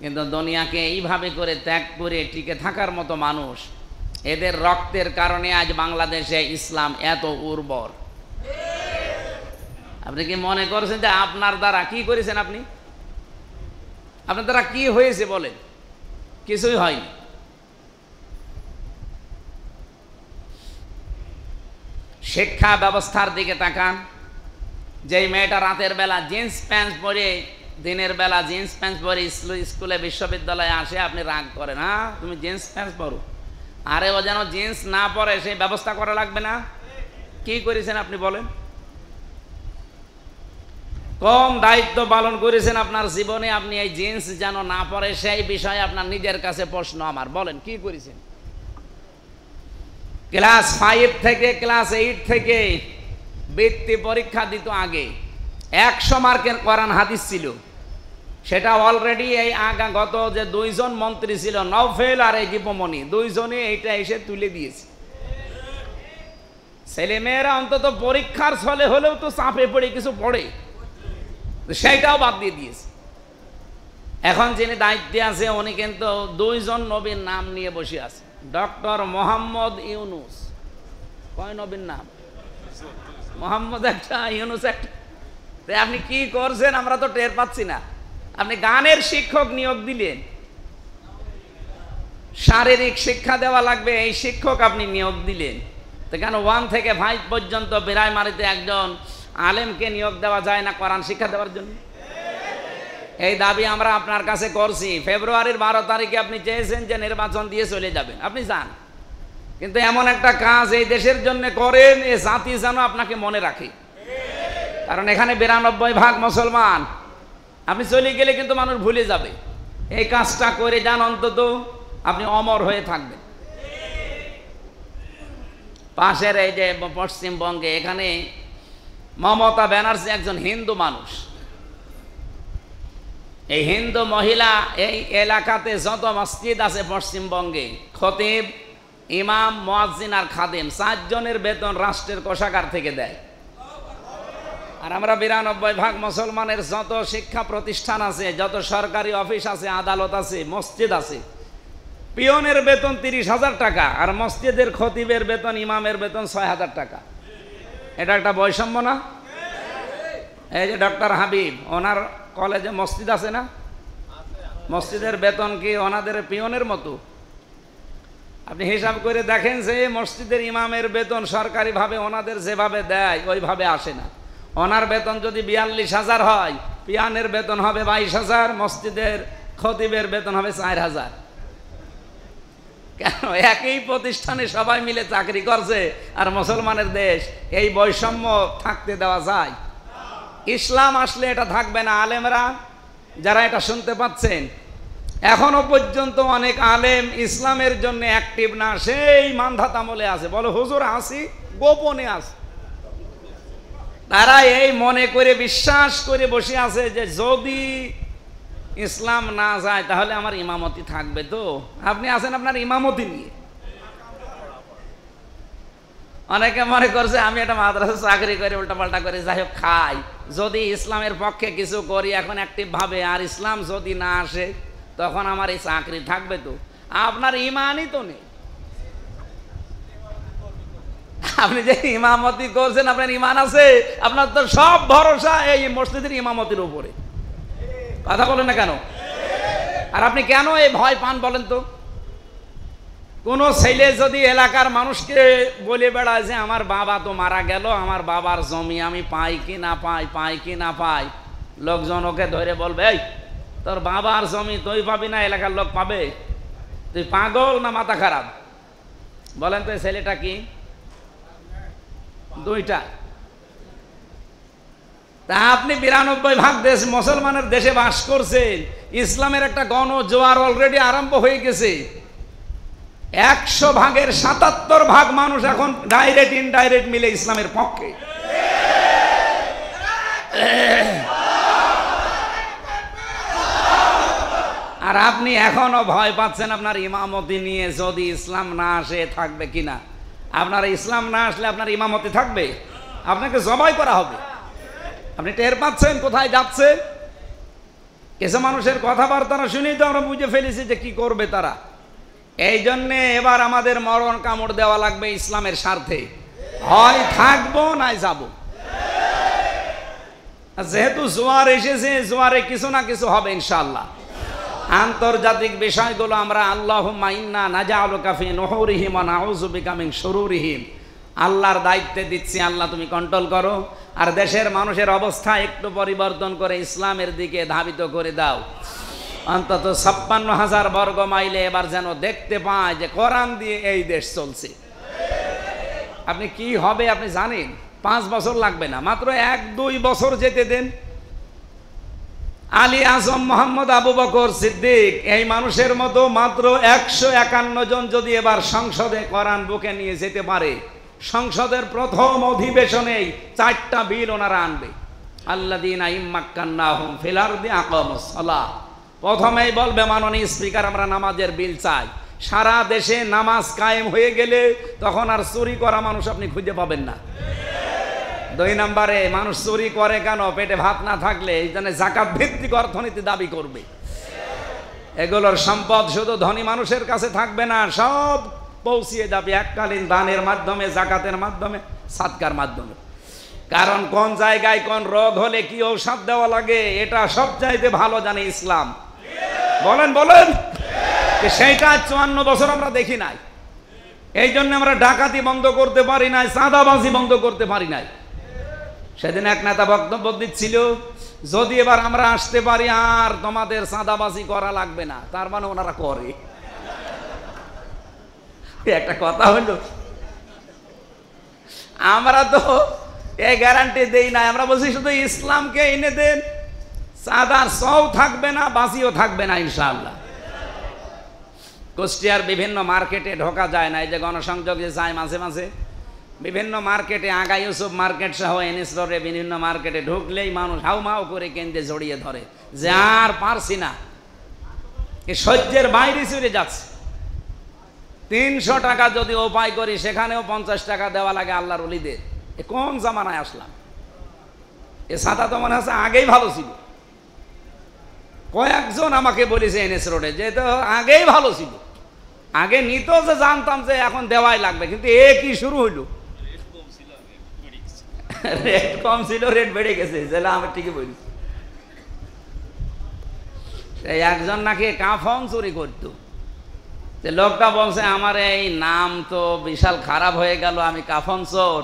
কিন্তু দুনিয়াকে এইভাবে করে ত্যাগ করে টিকে থাকার মতো মানুষ, এদের রক্তের কারণে আজ বাংলাদেশে ইসলাম এত উর্বর। আপনি কি মনে করছেন যে আপনার দ্বারা কি করেছেন? আপনার দ্বারা কি হয়েছে বলেন? কিছুই হয়নি। শিক্ষা ব্যবস্থার দিকে তাকান। যেই মেয়েটা রাতের বেলা জিন্স প্যান্ট পরে, দিনের বেলা জিন্স প্যান্ট পরে স্কুলে বিশ্ববিদ্যালয়ে আসে, আপনি রাগ করেন, হ্যাঁ তুমি জিন্স প্যান্ট পরো, আরে ও যেন জিন্স না পরে সেই ব্যবস্থা করা লাগবে না? কি করেছেন আপনি বলেন? কম দায়িত্ব পালন করেছেন আপনার জীবনে, আপনি এই জিন্স যেন না পরে সেই বিষয়ে আপনার নিজের কাছে প্রশ্ন আমার, বলেন কি করেছেন? ক্লাস 5 থেকে ক্লাস 8 থেকে বৃত্তি পরীক্ষা দিত আগে, 100 মার্কের কোরআন হাদিস ছিল, সেটা অলরেডি এই গত যে 2 জন মন্ত্রী ছিল, নওফেল আর এই দীপমণি, 2 জনে এইটা এসে তুলে দিয়েছে। ছেলেমেয়েরা অন্তত পরীক্ষার ছলে হলেও তো চাপে পড়ে কিছু পড়ে, সেইটাও বাদ দিয়ে দিয়েছে। এখন যিনি দায়িত্বে আছে উনি কিন্তু 2 জন নবীর নাম নিয়ে বসে আছে, ডক্টর মোহাম্মদ ইউনুস। কয় নবীর নাম? মোহাম্মদ একটা, ইউনুস একটা। আপনি কি করছেন আমরা তো টের পাচ্ছি না। আপনি গানের শিক্ষক নিয়োগ দিলেন, শারীরিক শিক্ষা দেওয়া লাগবে এই শিক্ষক আপনি নিয়োগ দিলেন, তো কেন 1 থেকে 5 পর্যন্ত প্রাইমারিতে একজন আলেমকে নিয়োগ দেওয়া যায় না কোরআন শিক্ষা দেওয়ার জন্য? এই দাবি আমরা আপনার কাছে করছি। ফেব্রুয়ারির 12 তারিখে আপনি চেয়েছেন যে নির্বাচন দিয়ে চলে যাবেন, আপনি যান, কিন্তু এমন একটা কাজ এই দেশের জন্য করেন এ জাতি যেন আপনাকে মনে রাখে, কারণ এখানে 92% মুসলমান। আপনি চলে গেলে কিন্তু মানুষ ভুলে যাবে। এই কাজটা করে যান, অন্তত আপনি অমর হয়ে থাকবেন। পাশের এই যে পশ্চিমবঙ্গে, এখানে মমতা ব্যানার্জি একজন হিন্দু মানুষ। এই হিন্দু মহিলা এই এলাকাতে যত মসজিদ আছে পশ্চিমবঙ্গে, খতিব, ইমাম, মুয়াজ্জিন আর খাদেম 4 জনের বেতন রাষ্ট্রের কোষাগার থেকে দেয়। আর আমরা 92% মুসলমানের যত শিক্ষা প্রতিষ্ঠান আছে, যত সরকারি অফিস আছে, আদালত আছে, মসজিদ আছে, পিয়নের বেতন 30,000 টাকা, আর মসজিদের খতিবের বেতন, ইমামের বেতন 6,000 টাকা। এটা একটা বৈষম্য না? এই যে ডক্টর হাবিব, ওনার কলেজে মসজিদ আছে না? মসজিদের বেতন কি ওনাদের পিয়নের মতো? আপনি হিসাব করে দেখেন যে মসজিদের ইমামের বেতন সরকারিভাবে ওনাদের যেভাবে দেয় ওইভাবে আসে না। ওনার বেতন যদি 42,000 হয়, পিয়ানের বেতন হবে 22,000, মসজিদের খতিবের বেতন হবে 4,000। কেন? একই প্রতিষ্ঠানে সবাই মিলে চাকরি করছে, আর মুসলমানের দেশ, এই বৈষম্য থাকতে দেওয়া যায়? ইসলাম আসলে এটা থাকবে না। আলেমরা যারা এটা শুনতে পাচ্ছেন, এখনো পর্যন্ত অনেক আলেম ইসলামের জন্য অ্যাক্টিভ না, সেই মানধাত আমলে আছে, বলো হুজুর আসি, গোপনে আছে। তারা এই মনে করে বিশ্বাস করে বসে আছে যে যদি ইসলাম না যায় তাহলে আমার ইমামতি থাকবে। তো আপনি আছেন আপনার ইমামতি নিয়ে। অনেকে মনে করছে আমি একটা মাদ্রাসা চাকরি করে উল্টাপাল্টা করে যাই হোক খাই, যদি ইসলামের পক্ষে কিছু করি এখন অ্যাক্টিভ ভাবে, আর ইসলাম যদি না আসে তখন আমার এই চাকরি থাকবে। তো আপনার ইমানই তো নেই। আপনি যে ইমামতি করছেন আপনার ইমান আছে? আপনার তো সব ভরসা এই মসজিদের ইমামতির উপরে। কথা বলেন না কেন? আর আপনি কেন এই ভয় পান বলেন তো? কোন ছেলে যদি এলাকার মানুষকে বলে বেড়ায় যে আমার বাবা তো মারা গেল, আমার বাবার জমি আমি পাই কি না পাই, পাই কি না পাই, লোকজন ওকে ধরে বলবে এই তোর বাবার জমি তুই পাবি না, এলাকার লোক পাবে? তুই পাগল না মাথা খারাপ? বলেন তো ছেলেটা কি? দুইটা। তা আপনি 92% দেশ মুসলমানের দেশে বাস করছেন, ইসলামের একটা গণজোয়ার অলরেডি আরম্ভ হয়ে গেছে। 100 ভাগের 77 মানুষ এখন ডাইরেক্ট ইনডাইরেক্ট মিলে ইসলামের পক্ষে। আর আপনি এখনো ভয় পাচ্ছেন আপনার ইমামতি নিয়ে, যদি ইসলাম না আসে থাকবে কিনা। আপনার ইসলাম না আসলে আপনার ইমামতি থাকবে, আপনাকে জবাই করা হবে। আপনি টের পাচ্ছেন কোথায় যাচ্ছে? কিছু মানুষের কথাবার্তা শুনেই তো আমরা বুঝে ফেলেছি যে কি করবে তারা। এই জন্যে এবার আমাদের মরণ কামড় দেওয়া লাগবে ইসলামের স্বার্থে, হয় থাকবো নাই যাব। যেহেতু জোয়ার এসেছে, জোয়ারে কিছু না কিছু হবে ইনশাআল্লাহ। আন্তর্জাতিক বিষয়গুলো আমরা আল্লাহুম্মা ইন্না নাজআলুকা ফি নুহুরিহিম ওয়া নাউযু বিকা মিন শুরুরিহিম আল্লাহর দায়িত্বে দিচ্ছি, আল্লাহ তুমি কন্ট্রোল করো। আর দেশের মানুষের অবস্থা একটু পরিবর্তন করে ইসলামের দিকে ধাবিত করে দাও। অন্তত 56,000 বর্গ মাইলে এবার যেন দেখতে পায় যে কোরআন দিয়ে এই দেশ চলছে। আপনি কি হবে আপনি জানেন? 5 বছর লাগবে না, মাত্র 1-2 বছর যেতে দেন। আলী আজম মোহাম্মদ আবু বকর সিদ্দিক এই মানুষের মতো মাত্র 151 জন যদি এবার সংসদে কোরআন বুকে নিয়ে যেতে পারে, সংসদের প্রথম অধিবেশনেই 4টা বিল ওনারা আনবে। আল্লাযীনা ইম্মাক্কান্নাহুম ফিল আরদি আকামুস সালাহ। প্রথমেই বলবে মাননীয় স্পিকার আমরা নামাজের বিল চাই। সারা দেশে নামাজ কায়েম হয়ে গেলে তখন আর চুরি করা মানুষ আপনি খুঁজে পাবেন না। 2 নম্বরে মানুষ চুরি করে কেন? পেটে ভাত না থাকলে। এই জন্য যাকাত ভিত্তিক অর্থনীতি দাবি করবে। এগুলোর সম্পদ শুধু ধনী মানুষের কাছে থাকবে না, সব পৌঁছিয়ে যাবে এককালীন দানের মাধ্যমে, যাকাতের মাধ্যমে, সাদকার মাধ্যমে। কারণ কোন জায়গায় কোন রোগ হলে কি ঔষধ দেওয়া লাগে এটা সবচাইতে ভালো জানে ইসলাম। বলেন বলেন, সেইটা 54 বছর আমরা দেখি নাই। এই জন্য আমরা ডাকাতি বন্ধ করতে পারি নাই, চাঁদাবাজি বন্ধ করতে পারি নাই। সেদিন এক নেতা বক্তব্য দিচ্ছিল, যদি এবার আমরা আসতে পারি আর তোমাদের চাঁদাবাজি করা লাগবে না। তার মানে ওনারা করে। একটা কথা হলো, আমরা তো এই গ্যারান্টি দেই না। আমরা বলছি শুধু ইসলামকে এনে দেন, চাঁদার সও থাকবে না, বাজিও থাকবে না ইনশাআল্লাহ। কুষ্টিয়ার বিভিন্ন মার্কেটে ঢোকা যায় না। এই যে গণসংযোগ যে যায় মাঝে মাঝে বিভিন্ন মার্কেটে, আগা ইউসুফ মার্কেট সহ এনএস রোডে বিভিন্ন মার্কেটে ঢুকলেই মানুষ হাউমাউ করে কেন্দ্রে জড়িয়ে ধরে যে আর পারছি না, এ সহ্যের বাইরে চলে যাচ্ছে। 300 টাকা যদি উপায় করি সেখানেও 50 টাকা দেওয়া লাগে আল্লাহর ওলিদের। এ কোন জামানায় আসলাম? এ ছাতা তো মনে হচ্ছে আগেই ভালো ছিল। কয়েকজন আমাকে বলেছে এনএস রোডে যে তো আগেই ভালো ছিল, আগে নিত যে জানতাম যে এখন দেওয়াই লাগবে, কিন্তু এ কি শুরু হইল? রেট কম ছিল, রেট বেড়ে গেছে। যেটা আমি ঠিকই বলি। সেই একজন নাকি কাফন চুরি করত। যে লোকটা বলছে আমার এই নাম তো বিশাল খারাপ হয়ে গেল, আমি কাফন চোর।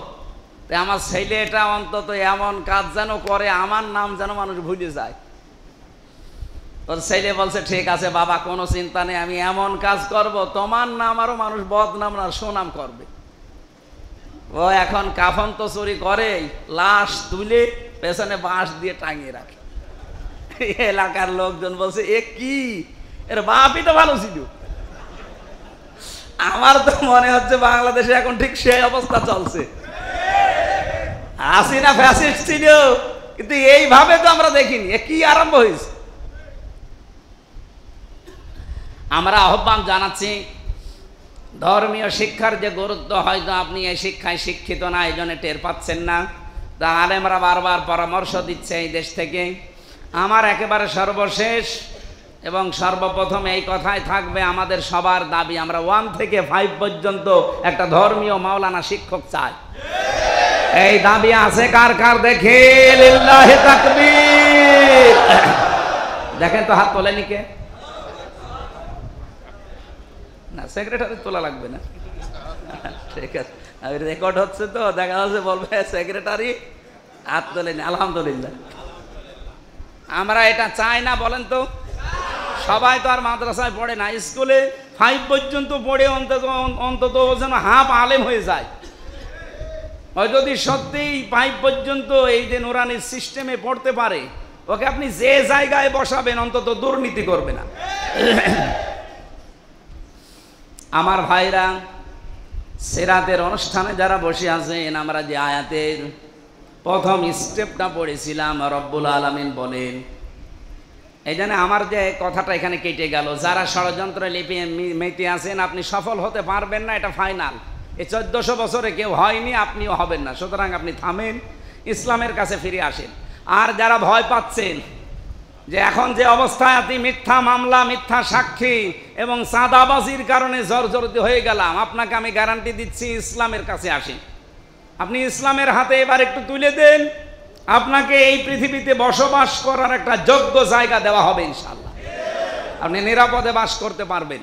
তাই আমার ছেলেটা অন্তত এমন কাজ যেন করে আমার নাম যেন মানুষ ভুলে যায়। তোর ছেলে বলছে ঠিক আছে বাবা, কোনো চিন্তা নেই, আমি এমন কাজ করব তোমার নাম আরো মানুষ বদনাম আর সুনাম করবে। ও এখন কাফন তো চুরি করে, লাশ তুলে পেছনে বাঁশ দিয়ে টাঙিয়ে রাখে। এলাকার লোকজন বলছে এ কি, এর বাপই তো ভালো ছিল। আমার তো মনে হচ্ছে বাংলাদেশে এখন ঠিক সেই অবস্থা চলছে। হাসিনা ফ্যাসিস্ট ছিল, কিন্তু এইভাবে তো আমরা দেখিনি। এ কি আরম্ভ হয়েছে? আমরা আহ্বান জানাচ্ছি, ধর্মীয় শিক্ষার যে গুরুত্ব হয়তো আপনি এই শিক্ষায় শিক্ষিত না, এই জন্য টের পাচ্ছেন না। তা আলেমরা বারবার পরামর্শ দিচ্ছে এই দেশ থেকে। আমার একেবারে সর্বশেষ এবং সর্বপ্রথম এই কথাই থাকবে, আমাদের সবার দাবি আমরা 1 থেকে 5 পর্যন্ত একটা ধর্মীয় মাওলানা শিক্ষক চাই। এই দাবি আছে কার কার? দেখে লিল্লাহি তাকবীর। দেখেন তো হাত তোলেনি কে? না, সেক্রেটারি তোলা লাগবে না। ঠিক আছে, রেকর্ড হচ্ছে তো, দেখা যাচ্ছে বলবে সেক্রেটারি হাত তোলেনি। আলহামদুলিল্লাহ। আমরা এটা চাই না বলেন তো? সবাই তো আর মাদ্রাসায় পড়ে না, স্কুলে 5 পর্যন্ত পড়ে অন্তত যেন হাফ আলেম হয়ে যায়। ওই যদি সত্যিই 5 পর্যন্ত এই যে নুরানির সিস্টেমে পড়তে পারে, ওকে আপনি যে জায়গায় বসাবেন অন্তত দুর্নীতি করবে না। আমার ভাইরা, সিরাতের অনুষ্ঠানে যারা বসে আছেন, আমরা যে আয়াতের প্রথম স্টেপটা পড়েছিলাম, রব্বুল আলামিন বলেন এই জন্য আমার যে কথাটা এখানে কেটে গেল, যারা ষড়যন্ত্র লিপে মেতে আছেন আপনি সফল হতে পারবেন না, এটা ফাইনাল। এই 1400 বছরে কেউ হয়নি, আপনিও হবেন না। সুতরাং আপনি থামেন, ইসলামের কাছে ফিরে আসেন। আর যারা ভয় পাচ্ছেন যে এখন যে অবস্থায় আপনি মিথ্যা মামলা, মিথ্যা সাক্ষী এবং চাঁদাবাজির কারণে জর্জরিত হয়ে গেলাম, আপনাকে আমি গ্যারান্টি দিচ্ছি ইসলামের কাছে আসেন। আপনি ইসলামের হাতে এবার একটু তুলে দেন, আপনাকে এই পৃথিবীতে বসবাস করার একটা যোগ্য জায়গা দেওয়া হবে ইনশাআল্লাহ। আপনি নিরাপদে বাস করতে পারবেন।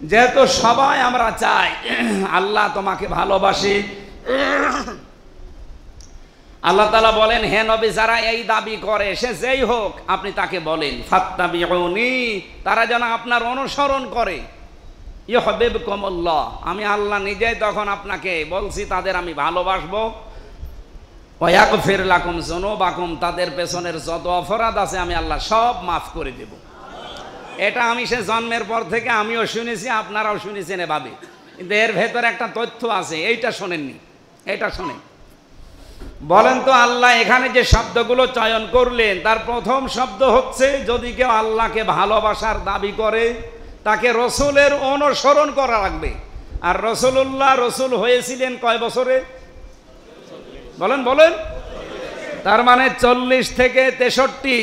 যেহেতু সবাই আমরা চাই আল্লাহ তোমাকে ভালোবাসি, আল্লাহ তাআলা বলেন, হে নবী যারা এই দাবি করে সে যেই হোক আপনি তাকে বলেন ফাত্তাবিউনি, তারা যেন আপনার অনুসরণ করে। ইউহিব্বুকুমুল্লাহ, আমি আল্লাহ নিজেই তখন আপনাকে বলছি তাদের আমি ভালোবাসবো। ওয়া ইয়াগফির লাকুম যুনুবাকুম, তাদের পেছনের যত অপরাধ আছে আমি আল্লাহ সব মাফ করে দেব। এটা আমি সে জন্মের পর থেকে আমিও শুনেছি, আপনারাও শুনেছেন এভাবে, কিন্তু এর ভেতরে একটা তথ্য আছে, এইটা শোনেননি, এটা শোনেন। বলেন তো আল্লাহ এখানে যে শব্দগুলো চয়ন করলেন তার প্রথম শব্দ হচ্ছে, যদি কেউ আল্লাহকে ভালোবাসার দাবি করে তাকে রসুলের অনুসরণ করা লাগবে। আর রসুল্লাহ রসুল হয়েছিলেন কয় বছরে? বলেন বলেন। তার মানে 40 থেকে 63,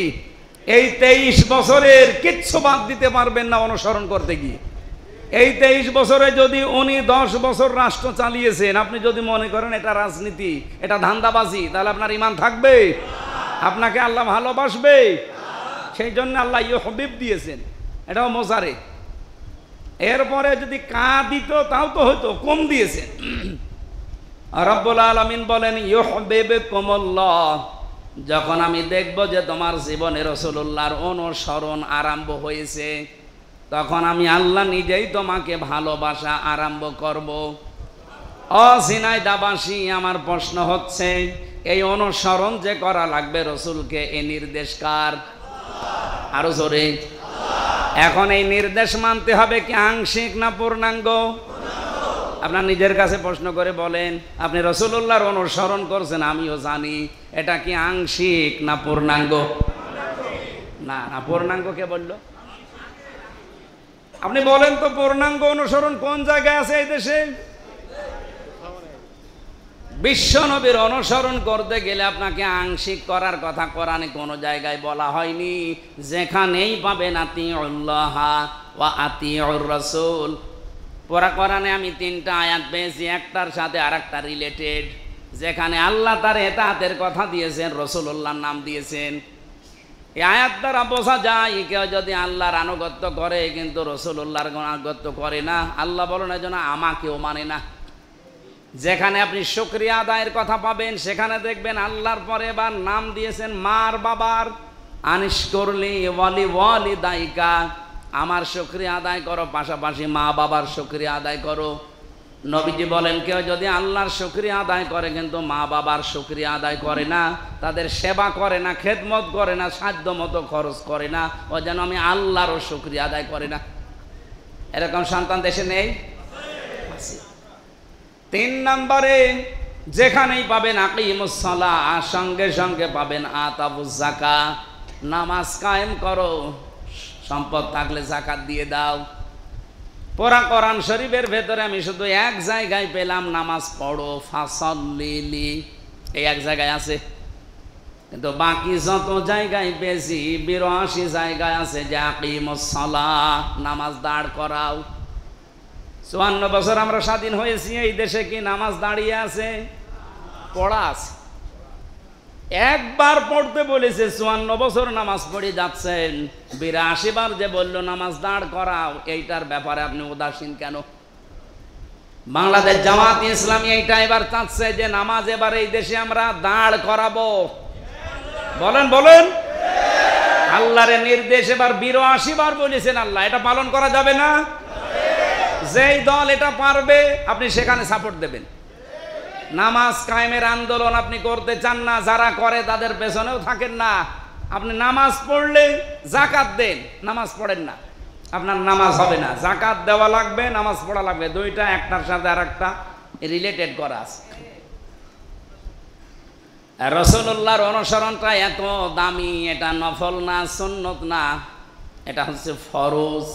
এই 23 বছরের কিচ্ছু বাদ দিতে পারবেন না অনুসরণ করতে গিয়ে। এই 23 বছরে যদি উনি 10 বছর রাষ্ট্র চালিয়েছেন, আপনি যদি মনে করেন এটা রাজনীতি, এটা ধান্দাবাজি, তাহলে আপনার ঈমান থাকবে? আপনাকে আল্লাহ ভালোবাসবে? সেই জন্য আল্লাহ ইউহিব দিয়েছেন, এটাও মোজারে। এরপরে যদি কা দিত তাও তো হয়তো, কম দিয়েছেন। রব্বুল আলামিন বলেন ইউহিব্বুকুমুল্লাহ, যখন আমি দেখব যে তোমার জীবনে রাসূলুল্লাহর অনুসরণ আরম্ভ হয়েছে, তখন আমি আল্লাহ নিজেই তোমাকে ভালোবাসা আরম্ভ করব। অজিনাইদাবাসী, আমার প্রশ্ন হচ্ছে এই অনুসরণ যে করা লাগবে রসুলকে, এই নির্দেশ কার? আরো জোরে। এখন এই নির্দেশ মানতে হবে কি আংশিক না পূর্ণাঙ্গ? আপনার নিজের কাছে প্রশ্ন করে বলেন, আপনি রাসূলুল্লাহর অনুসরণ করছেন, আমিও জানি, এটা কি আংশিক না পূর্ণাঙ্গ? না না, পূর্ণাঙ্গ কে বলল? আপনি বলেন তো পূর্ণাঙ্গ অনুসরণ কোন জায়গায় আছে এই দেশে? বিশ্ব নবীর অনুসরণ করতে গেলে আপনাকে আংশিক করার কথা কোরআনে কোনো জায়গায় বলা হয়নি। যেখানেই পাবেন আতিউল্লাহ ওয়া আতিউর রাসূল, পুরা কোরআনে আমি 3টা আয়াত পেয়েছি, একটার সাথে আরেকটা রিলেটেড। যেখানে আল্লাহ তার ইতাআতের কথা দিয়েছেন, রাসূলুল্লাহর নাম দিয়েছেন। এই আয়াত দ্বারা বোঝা যায় কেউ যদি আল্লাহর আনুগত্য করে কিন্তু রাসূলুল্লাহর আনুগত্য করে না, আল্লাহ বলেন এজন্য আমাকেও মানে না। যেখানে আপনি শুকরিয়া আদায়ের কথা পাবেন সেখানে দেখবেন আল্লাহর পরে এবার নাম দিয়েছেন মার বাবার, আনিশকুরলি ওয়ালি ওয়ালিদাইকা, আমার শুকরিয়া আদায় করো, পাশাপাশি মা বাবার শুকরিয়া আদায় করো। নবীজি বলেন কেউ যদি আল্লাহর শুকরিয়া আদায় করে কিন্তু মা বাবার শুকরিয়া আদায় করে না, তাদের সেবা করে না, খেদমত করে না, সাধ্য মতো খরচ করে না, ও যেন আমি আল্লাহরও শুকরিয়া আদায় করে না। এরকম সন্তান দেশে নেই? 3 নম্বরে যেখানেই পাবেন আকিমুস সালাহ, সঙ্গে সঙ্গে পাবেন আতাবুজ যাকাত, নামাজ কায়েম করো, সম্পদ থাকলে যাকাত দিয়ে দাও। পুরা কোরআন শরীফের ভেতরে আমি শুধু এক জায়গায় পেলাম নামাজ পড়ো ফাসাল্লিলি, এই এক জায়গায় আছে, কিন্তু বাকি যত জায়গায় পেয়েছি 82 জায়গায় আছে যে আকিমুস সালাহ, নামাজ দাঁড় করাও। 54 বছর আমরা স্বাধীন হয়েছি, এই দেশে কি নামাজ দাঁড়িয়ে আছে? পড়া আছে। একবার পড়তে বলেছে, 54 বছর নামাজ পড়ে যাচ্ছেন, 82 বার যে বললো নামাজ দাঁড় করাও, এইটার ব্যাপারে আপনি উদাসীন কেন? বাংলাদেশ জামাত ইসলামী এইটা এবার চাচ্ছে যে নামাজ এবার এই দেশে আমরা দাঁড় করাবো। বলেন বলেন। আল্লাহর নির্দেশ এবার 82 বার বলেছেন আল্লাহ, এটা পালন করা যাবে না? যেই দল এটা পারবে আপনি সেখানে সাপোর্ট দেবেন। নামাজ কায়েমের আন্দোলন আপনি করতে চান না, যারা করে তাদের পেছনেও থাকেন না। আপনি নামাজ পড়লে যাকাত দেন, নামাজ পড়েন না, আপনার নামাজ হবে না। যাকাত দেওয়া লাগবে, নামাজ পড়া লাগবে, দুইটা একটার সাথে আর একটা রিলেটেড করা আছে। রাসূলুল্লাহর অনুসরণটা এত দামি, এটা নফল না, সুন্নত না, এটা হচ্ছে ফরজ।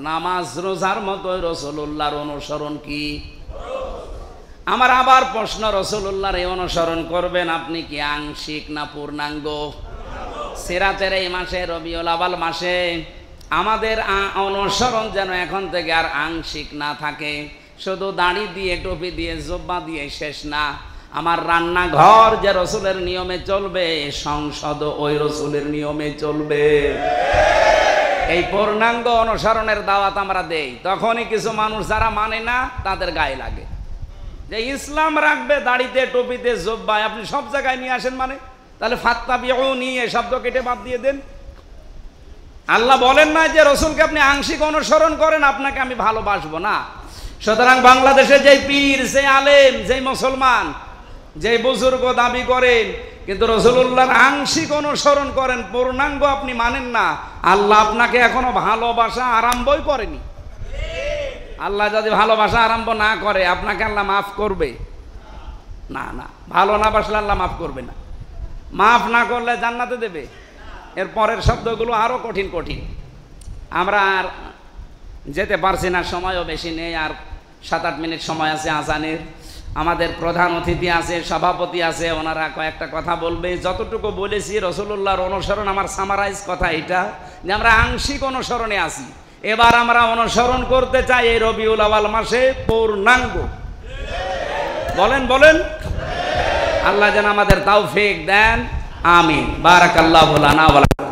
নামাজ রোজার মতোই রাসূলুল্লাহর অনুসরণ কি? আমার আবার প্রশ্ন, রাসূলুল্লাহর এই অনুসরণ করবেন আপনি কি আংশিক না পূর্ণাঙ্গ? সিরাতের এই মাসে, রবিউল আউয়াল মাসে আমাদের অনুসরণ যেন এখন থেকে আর আংশিক না থাকে, শুধু দাড়ি দিয়ে, টুপি দিয়ে, জুব্বা দিয়ে শেষ না। আমার রান্নাঘর যে রসুলের নিয়মে চলবে, সংসদ ওই রসুলের নিয়মে চলবে। এই পূর্ণাঙ্গ অনুসরণের দাওয়াত আমরা দেই। তখনই কিছু মানুষ যারা মানে না তাদের গায়ে লাগে যে ইসলাম রাখবে দাড়িতে, টুপিতে, জুব্বায়, আপনি সব জায়গায় নিয়ে আসেন মানে, তাহলে ফাত্তাবিউনি এই শব্দ কেটে বাদ দিয়ে দেন। আল্লাহ বলেন না যে রসুলকে আপনি আংশিক অনুসরণ করেন আপনাকে আমি ভালোবাসবো না। সুতরাং বাংলাদেশে যেই পীর, যে আলেম, যেই মুসলমান, যেই বুজুর্গ দাবি করেন কিন্তু রাসূলুল্লাহর আংশিক অনুসরণ করেন, পূর্ণাঙ্গ আপনি মানেন না, আল্লাহ আপনাকে এখনো ভালোবাসা আরম্ভই করেনি। আল্লাহ যদি ভালোবাসা আরম্ভ না করে আপনাকে আল্লাহ মাফ করবে না? না, ভালো না বাসলে আল্লাহ মাফ করবে না। মাফ না করলে জান্নাতে দেবে। এর পরের শব্দগুলো আরো কঠিন কঠিন। আমরা আর যেতে পারছি না, সময়ও বেশি নেই, আর 7-8 মিনিট সময় আছে আজানের। আমাদের প্রধান অতিথি আছে, সভাপতি আছে, ওনারা কয়েকটা কথা বলবে। যতটুকু বলেছি রাসূলুল্লাহর অনুসরণ, আমার সামারাইজ কথা এটা যে আমরা আংশিক অনুসরণে আছি। এবার আমরা অনুসরণ করতে চাই এই রবিউল আউয়াল মাসে পূর্ণাঙ্গ। বলেন বলেন, আল্লাহ যেন আমাদের তৌফিক দেন। আমিন। বারাকাল্লাহু লানা ওয়া লাকুম।